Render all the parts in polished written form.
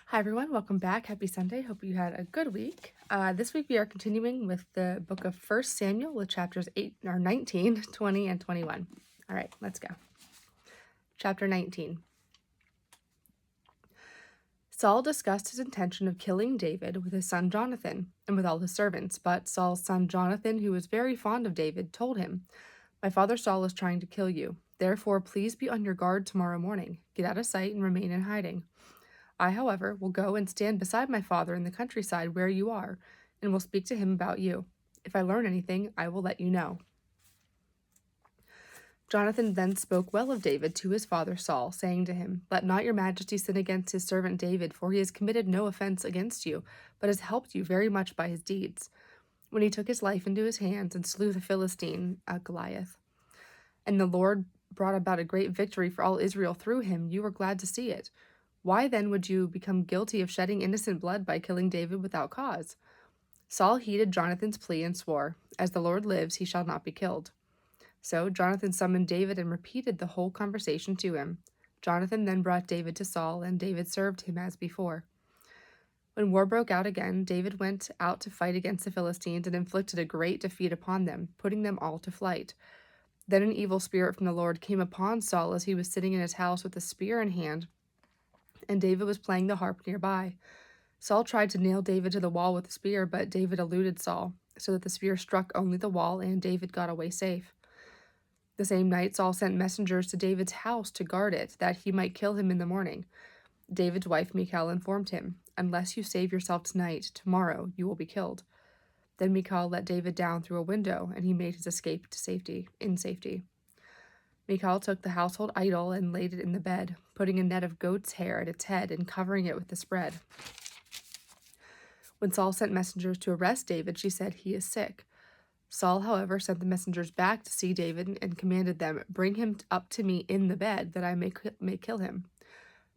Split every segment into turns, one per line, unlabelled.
Hi everyone, welcome back. Happy Sunday. Hope you had a good week. This week we are continuing with the book of 1 Samuel with chapters 19, 20, and 21. All right, let's go. Chapter 19. Saul discussed his intention of killing David with his son Jonathan and with all his servants, but Saul's son Jonathan, who was very fond of David, told him, "My father Saul is trying to kill you. Therefore, please be on your guard tomorrow morning. Get out of sight and remain in hiding. I, however, will go and stand beside my father in the countryside where you are, and will speak to him about you. If I learn anything, I will let you know." Jonathan then spoke well of David to his father Saul, saying to him, "Let not your majesty sin against his servant David, for he has committed no offense against you, but has helped you very much by his deeds, when he took his life into his hands and slew the Philistine, Goliath. And the Lord brought about a great victory for all Israel through him. You were glad to see it. Why then would you become guilty of shedding innocent blood by killing David without cause?" Saul heeded Jonathan's plea and swore, "As the Lord lives, he shall not be killed." So Jonathan summoned David and repeated the whole conversation to him. Jonathan then brought David to Saul, and David served him as before. When war broke out again, David went out to fight against the Philistines and inflicted a great defeat upon them, putting them all to flight. Then an evil spirit from the Lord came upon Saul as he was sitting in his house with a spear in hand, and David was playing the harp nearby. Saul tried to nail David to the wall with a spear, but David eluded Saul, so that the spear struck only the wall, and David got away safe. The same night Saul sent messengers to David's house to guard it, that he might kill him in the morning. David's wife Michal informed him, "Unless you save yourself tonight, tomorrow you will be killed." Then Michal let David down through a window, and he made his escape to safety. Michal took the household idol and laid it in the bed, putting a net of goat's hair at its head and covering it with the spread. When Saul sent messengers to arrest David, she said, "He is sick." Saul, however, sent the messengers back to see David and commanded them, "Bring him up to me in the bed, that I may kill him."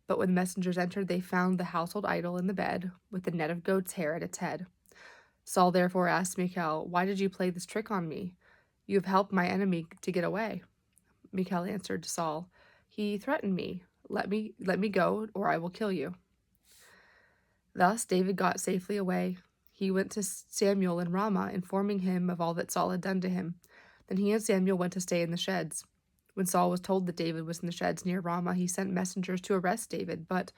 But when the messengers entered, they found the household idol in the bed, with the net of goat's hair at its head. Saul therefore asked Michal, "Why did you play this trick on me? You have helped my enemy to get away." Michal answered Saul, "He threatened me. Let me go, or I will kill you." Thus David got safely away. He went to Samuel in Ramah, informing him of all that Saul had done to him. Then he and Samuel went to stay in the sheds. When Saul was told that David was in the sheds near Ramah, he sent messengers to arrest David. But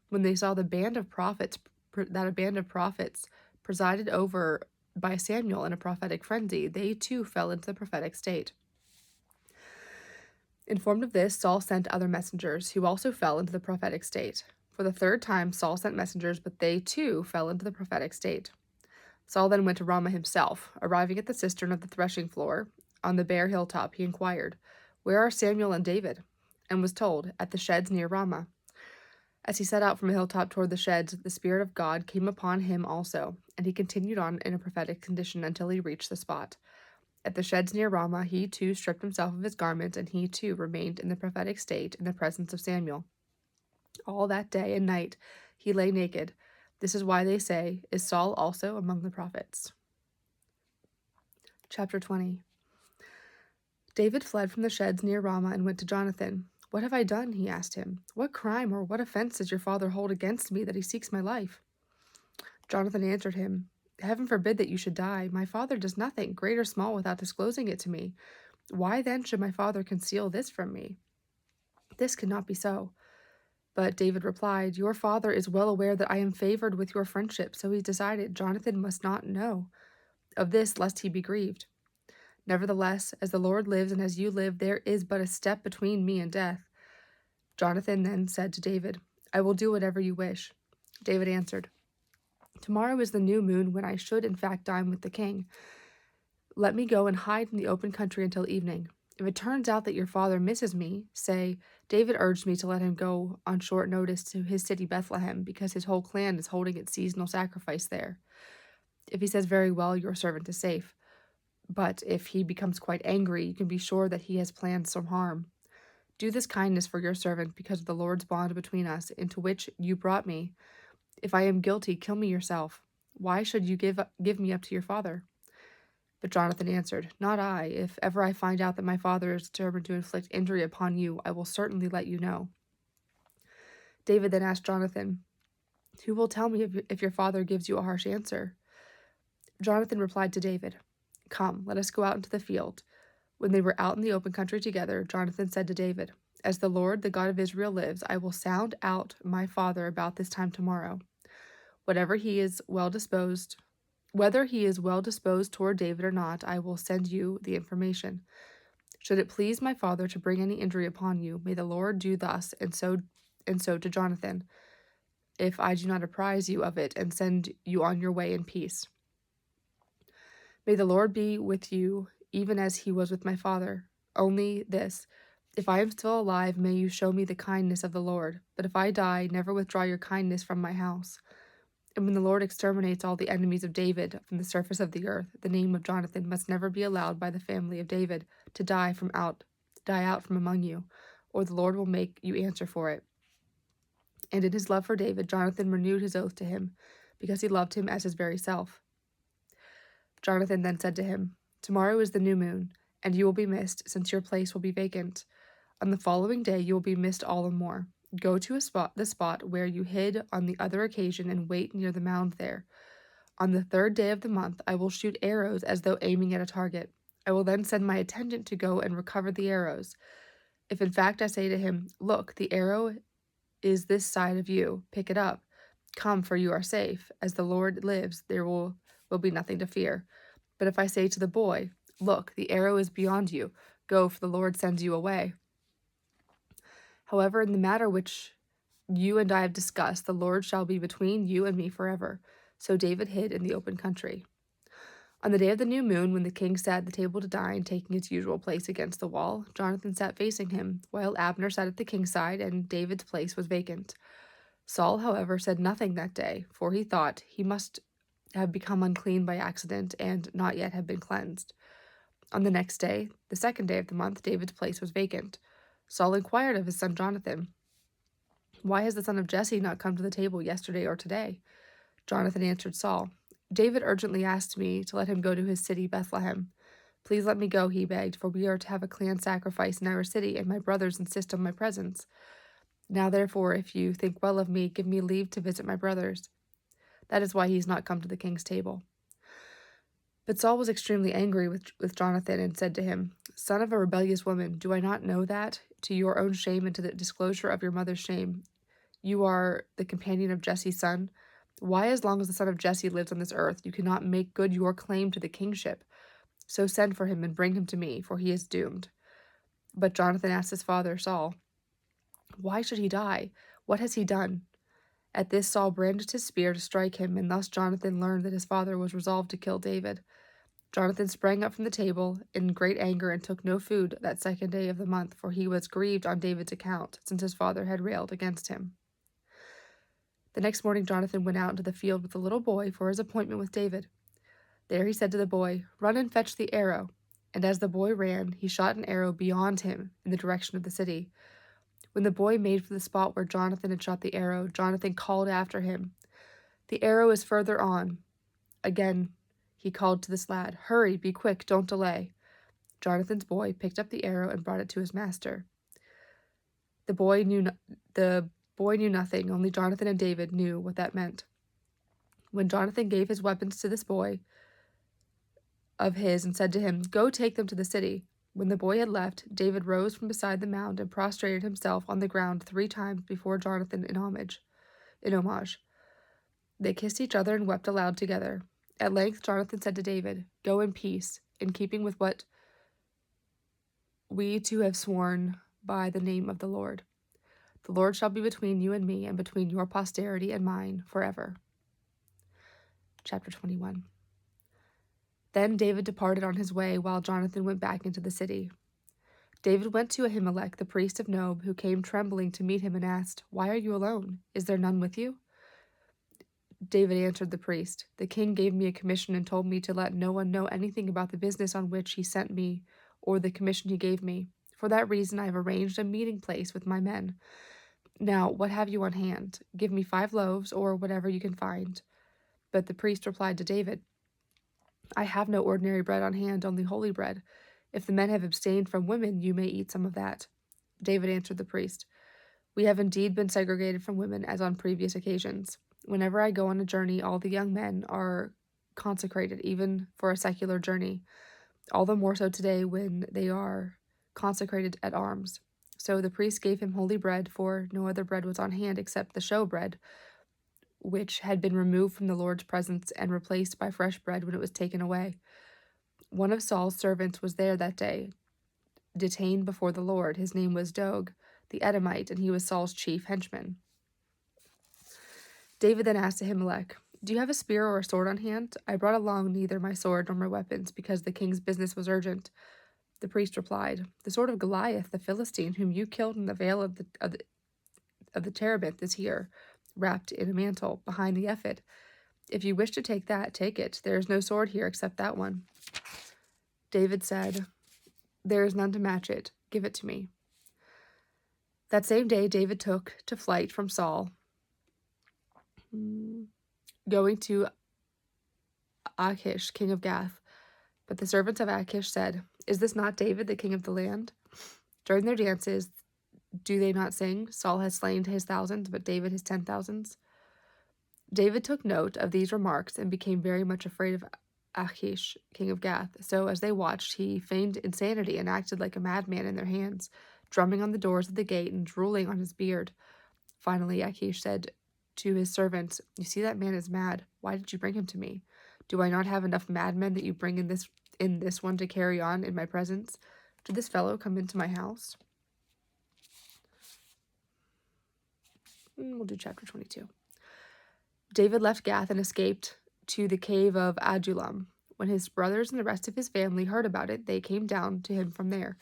when they saw a band of prophets presided over by Samuel in a prophetic frenzy, they too fell into the prophetic state. Informed of this, Saul sent other messengers, who also fell into the prophetic state. For the third time, Saul sent messengers, but they too fell into the prophetic state. Saul then went to Ramah himself. Arriving at the cistern of the threshing floor, on the bare hilltop, he inquired, "Where are Samuel and David?" and was told, "At the sheds near Ramah." As he set out from a hilltop toward the sheds, the Spirit of God came upon him also, and he continued on in a prophetic condition until he reached the spot. At the sheds near Ramah, he too stripped himself of his garments, and he too remained in the prophetic state in the presence of Samuel. All that day and night he lay naked. This is why they say, "Is Saul also among the prophets?" Chapter 20. David fled from the sheds near Ramah and went to Jonathan. "What have I done?" he asked him. "What crime or what offense does your father hold against me that he seeks my life?" Jonathan answered him, "Heaven forbid that you should die. My father does nothing, great or small, without disclosing it to me. Why then should my father conceal this from me? This cannot be so." But David replied, "Your father is well aware that I am favored with your friendship, so he decided Jonathan must not know of this, lest he be grieved. Nevertheless, as the Lord lives and as you live, there is but a step between me and death." Jonathan then said to David, "I will do whatever you wish." David answered, "Tomorrow is the new moon, when I should in fact dine with the king. Let me go and hide in the open country until evening. If it turns out that your father misses me, say, 'David urged me to let him go on short notice to his city Bethlehem, because his whole clan is holding its seasonal sacrifice there.' If he says, 'Very well, your servant is safe.' But if he becomes quite angry, you can be sure that he has planned some harm. Do this kindness for your servant because of the Lord's bond between us, into which you brought me. If I am guilty, kill me yourself. Why should you give me up to your father?" But Jonathan answered, "Not I. If ever I find out that my father is determined to inflict injury upon you, I will certainly let you know." David then asked Jonathan, Who will tell me if your father gives you a harsh answer?" Jonathan replied to David, "Come, let us go out into the field." When they were out in the open country together, Jonathan said to David, "As the Lord, the God of Israel, lives, I will sound out my father about this time tomorrow. Whatever he is well disposed, Whether he is well disposed toward David or not, I will send you the information. Should it please my father to bring any injury upon you, may the Lord do thus and so to Jonathan, if I do not apprise you of it and send you on your way in peace. May the Lord be with you, even as he was with my father. Only this, if I am still alive, may you show me the kindness of the Lord. But if I die, never withdraw your kindness from my house. And when the Lord exterminates all the enemies of David from the surface of the earth, the name of Jonathan must never be allowed by the family of David to die out from among you, or the Lord will make you answer for it." And in his love for David, Jonathan renewed his oath to him, because he loved him as his very self. Jonathan then said to him, "Tomorrow is the new moon, and you will be missed, since your place will be vacant. On the following day you will be missed all the more. Go to the spot where you hid on the other occasion, and wait near the mound there. On the 3rd day of the month I will shoot arrows as though aiming at a target. I will then send my attendant to go and recover the arrows. If in fact I say to him, 'Look, the arrow is this side of you, pick it up. Come, for you are safe. As the Lord lives, there will be nothing to fear.' But if I say to the boy, 'Look, the arrow is beyond you, go, for the Lord sends you away.' However, in the matter which you and I have discussed, the Lord shall be between you and me forever." So David hid in the open country. On the day of the new moon, when the king sat at the table to dine, taking his usual place against the wall, Jonathan sat facing him, while Abner sat at the king's side, and David's place was vacant. Saul, however, said nothing that day, for he thought he must have become unclean by accident and not yet have been cleansed. On the next day, the 2nd day of the month, David's place was vacant. Saul inquired of his son Jonathan, "Why has the son of Jesse not come to the table yesterday or today?" Jonathan answered Saul, "David urgently asked me to let him go to his city, Bethlehem. Please let me go," he begged, "for we are to have a clan sacrifice in our city, and my brothers insist on my presence. Now, therefore, if you think well of me, give me leave to visit my brothers. That is why he has not come to the king's table." But Saul was extremely angry with Jonathan and said to him, "Son of a rebellious woman, do I not know that, to your own shame and to the disclosure of your mother's shame, you are the companion of Jesse's son? Why, as long as the son of Jesse lives on this earth, you cannot make good your claim to the kingship? So send for him and bring him to me, for he is doomed." But Jonathan asked his father Saul, "Why should he die? What has he done?" At this Saul brandished his spear to strike him, and thus Jonathan learned that his father was resolved to kill David. Jonathan sprang up from the table in great anger and took no food that 2nd day of the month, for he was grieved on David's account, since his father had railed against him. The next morning Jonathan went out into the field with the little boy for his appointment with David. There he said to the boy, "Run and fetch the arrow." And as the boy ran, he shot an arrow beyond him in the direction of the city. When the boy made for the spot where Jonathan had shot the arrow, Jonathan called after him, "The arrow is further on." Again he called to this lad, "Hurry, be quick, don't delay." Jonathan's boy picked up the arrow and brought it to his master. The boy knew nothing, only Jonathan and David knew what that meant. When Jonathan gave his weapons to this boy of his and said to him, "Go take them to the city," when the boy had left, David rose from beside the mound and prostrated himself on the ground 3 times before Jonathan in homage. They kissed each other and wept aloud together. At length Jonathan said to David, "Go in peace, in keeping with what we two have sworn by the name of the Lord. The Lord shall be between you and me, and between your posterity and mine forever." Chapter 21. Then David departed on his way, while Jonathan went back into the city. David went to Ahimelech, the priest of Nob, who came trembling to meet him and asked, "Why are you alone? Is there none with you?" David answered the priest, "The king gave me a commission and told me to let no one know anything about the business on which he sent me or the commission he gave me. For that reason I have arranged a meeting place with my men. Now, what have you on hand? Give me 5 loaves, or whatever you can find." But the priest replied to David, "I have no ordinary bread on hand, only holy bread. If the men have abstained from women, you may eat some of that." David answered the priest, "We have indeed been segregated from women, as on previous occasions. Whenever I go on a journey, all the young men are consecrated, even for a secular journey, all the more so today when they are consecrated at arms. So the priest gave him holy bread, for no other bread was on hand except the show bread, which had been removed from the Lord's presence and replaced by fresh bread when it was taken away. One of Saul's servants was there that day, detained before the Lord. His name was Doeg, the Edomite, and he was Saul's chief henchman. David then asked Ahimelech, "Do you have a spear or a sword on hand?" "I brought along neither my sword nor my weapons, because the king's business was urgent." The priest replied, "The sword of Goliath, the Philistine, whom you killed in the vale of the terebinth, is here, wrapped in a mantle, behind the ephod. If you wish to take that, take it. There is no sword here except that one." David said, "There is none to match it. Give it to me." That same day, David took to flight from Saul, going to Achish, king of Gath. But the servants of Achish said, "Is this not David, the king of the land?" During their dances, do they not sing, "Saul has slain his thousands, but David his 10,000s?" David took note of these remarks and became very much afraid of Achish, king of Gath. So as they watched, he feigned insanity and acted like a madman in their hands, drumming on the doors of the gate and drooling on his beard. Finally, Achish said to his servants, "You see that man is mad. Why did you bring him to me? Do I not have enough madmen that you bring in this one to carry on in my presence? Did this fellow come into my house?" We'll do chapter 22. David left Gath and escaped to the cave of Adullam. When his brothers and the rest of his family heard about it, they came down to him from there.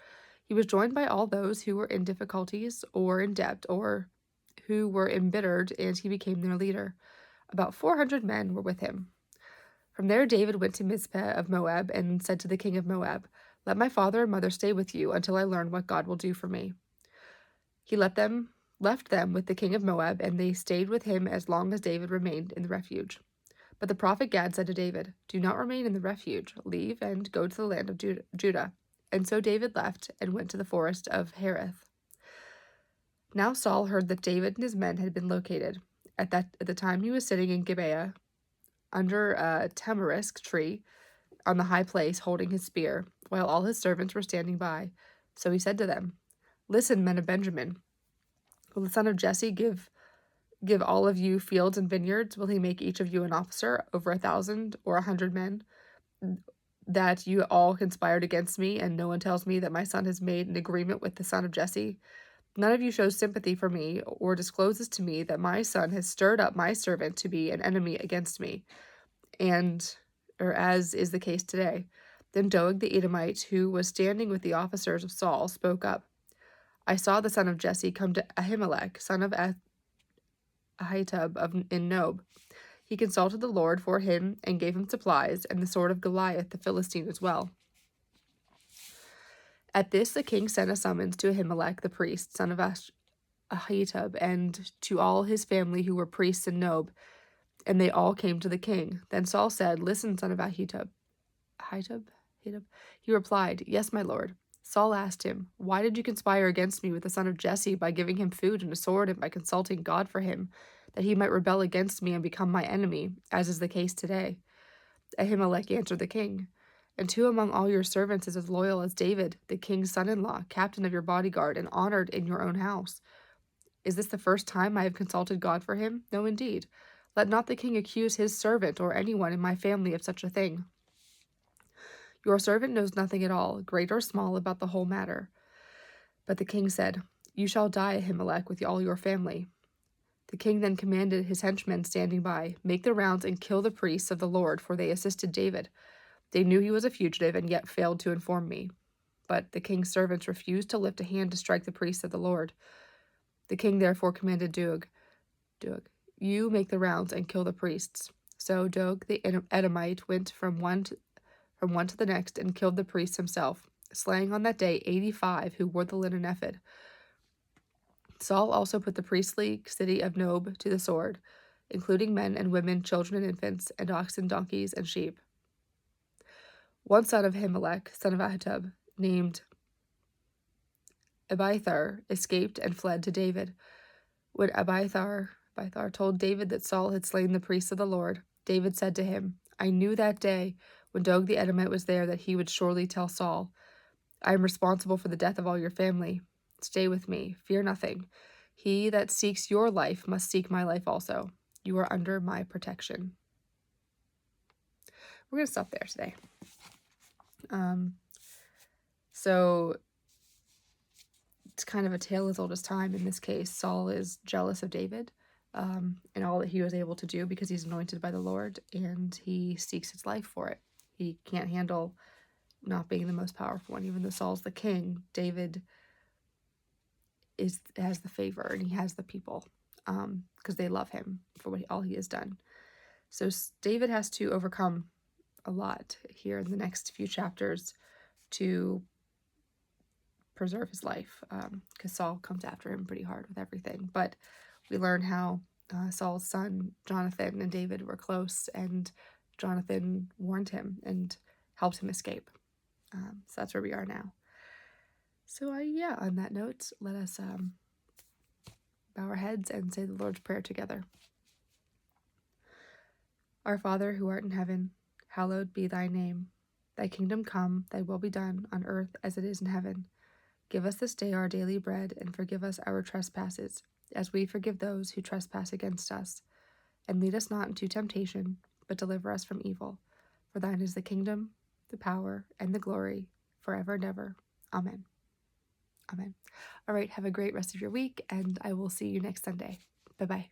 He was joined by all those who were in difficulties or in debt or who were embittered, and he became their leader. About 400 men were with him. From there, David went to Mizpeh of Moab and said to the king of Moab, "Let my father and mother stay with you until I learn what God will do for me." He left them with the king of Moab, and they stayed with him as long as David remained in the refuge. But the prophet Gad said to David, "Do not remain in the refuge. Leave and go to the land of Judah." And so David left and went to the forest of Hereth. Now Saul heard that David and his men had been located. At the time he was sitting in Gibeah under a tamarisk tree on the high place holding his spear, while all his servants were standing by. So he said to them, "Listen, men of Benjamin. Will the son of Jesse give all of you fields and vineyards? Will he make each of you an officer over 1,000 or 100 men? That you all conspired against me, and no one tells me that my son has made an agreement with the son of Jesse? None of you shows sympathy for me or discloses to me that my son has stirred up my servant to be an enemy against me, or as is the case today." Then Doeg the Edomite, who was standing with the officers of Saul, spoke up. "I saw the son of Jesse come to Ahimelech, son of Ahitub in Nob. He consulted the Lord for him and gave him supplies, and the sword of Goliath the Philistine as well." At this the king sent a summons to Ahimelech the priest, son of Ahitub, and to all his family who were priests in Nob, and they all came to the king. Then Saul said, "Listen, son of Ahitub." Ahitub? He replied, "Yes, my lord." Saul asked him, "Why did you conspire against me with the son of Jesse by giving him food and a sword and by consulting God for him, that he might rebel against me and become my enemy, as is the case today?" Ahimelech answered the king, "And who among all your servants is as loyal as David, the king's son-in-law, captain of your bodyguard, and honored in your own house? Is this the first time I have consulted God for him? No, indeed. Let not the king accuse his servant or anyone in my family of such a thing. Your servant knows nothing at all, great or small, about the whole matter." But the king said, "You shall die, Ahimelech, with all your family." The king then commanded his henchmen standing by, "Make the rounds and kill the priests of the Lord, for they assisted David. They knew he was a fugitive and yet failed to inform me." But the king's servants refused to lift a hand to strike the priests of the Lord. The king therefore commanded Doeg, "You make the rounds and kill the priests." So Doeg the Edomite went from one to the next and killed the priests himself, slaying on that day 85 who wore the linen ephod. Saul also put the priestly city of Nob to the sword, including men and women, children and infants, and oxen, donkeys, and sheep. One son of Ahimelech, son of Ahitub, named Abiathar, escaped and fled to David. When Abiathar Abiathar told David that Saul had slain the priests of the Lord. David said to him, I knew that day when Doeg the Edomite was there that he would surely tell Saul, I am responsible for the death of all your family. Stay with me, fear nothing. He that seeks your life must seek my life also. You are under my protection. We're going to stop there today. So it's kind of a tale as old as time. In this case, Saul is jealous of David and all that he was able to do because he's anointed by the Lord, and he seeks his life for it. He can't handle not being the most powerful one. Even though Saul's the king, David has the favor and he has the people because they love him for all he has done. So David has to overcome a lot here in the next few chapters to preserve his life because Saul comes after him pretty hard with everything. But we learn how Saul's son Jonathan and David were close, and Jonathan warned him and helped him escape. So that's where we are now. So yeah, on that note, let us bow our heads and say the Lord's Prayer together. Our Father, who art in heaven, hallowed be thy name. Thy kingdom come, thy will be done, on earth as it is in heaven. Give us this day our daily bread, and forgive us our trespasses, as we forgive those who trespass against us. And lead us not into temptation, but deliver us from evil. For thine is the kingdom, the power, and the glory, forever and ever. Amen. Amen. All right, have a great rest of your week, and I will see you next Sunday. Bye-bye.